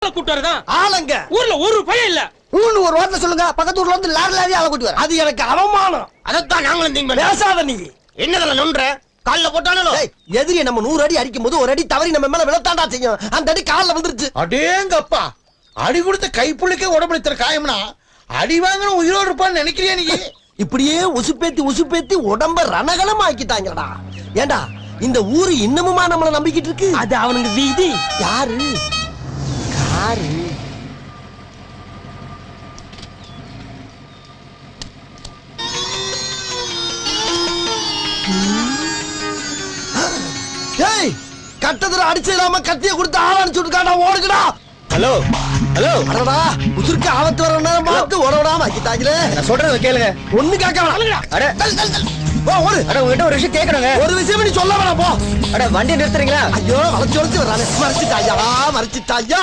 கூட்டு வரதான் ஆளுங்க ஊர்ல ஒரு பையன் இல்ல. ஊன்னு ஒரு வார்த்தை சொல்லுங்க. பக்கத்து ஊர்ல வந்து லாரி ஆளை கூட்டி வர. அது எனக்கு அவமானம். அதத்தான் நாங்களும் திங்க் பண்ண. பேசாத நீ. என்னதல நொன்ற கால்ல போட்டானோ? எதிரி நம்ம 100 அடி அடிக்கும் போது ஒரு அடி தவறி நம்ம மேல விழத்தாண்டா செய்யும். அந்த அடி கால்ல வந்துருச்சு. அடேங்கப்பா, அடி கொடுத்த கைப்புள்ளிக்கே உடம்புல காயம்னா அடி வாங்கின உயிரோடு இருப்பான்னு நினைக்கிறியா நீ? இப்படியே உசுப்பேத்தி உடம்ப ரணகலம் ஆக்கிட்டாங்கடா. ஏண்டா இந்த ஊரு இன்னமுமா நம்மள நம்பிக்கிட்டு இருக்கு? அது அவனுக்கு வீதி. யாரு? காரு. ஏய், கட்டதுல அடிச்சிடாம கத்திய கொடுத்து ஆள் அடிச்சு விட்டுக்காடா. ஓடுங்கடா. ஹலோ ஹலோ, அடடா, உசுருக்கு ஆபத்து வர நேரம் பார்த்து ஓடவிடாம ஆக்கிட்டாங்களே. நான் சொல்றத கேளுங்க. ஒண்ணு கேட்க வேணாம். அட போ, ஓடு. அட உங்ககிட்ட ஒரு விஷயம் கேட்கணுங்க. ஒரு விஷயம் நீ சொல்ல வேணாம், போ. அட வண்டி நிறுத்துறீங்களா? ஐயோ, வளைச்சு வளைச்சு வர்றானே. மறைச்சிட்டாயா.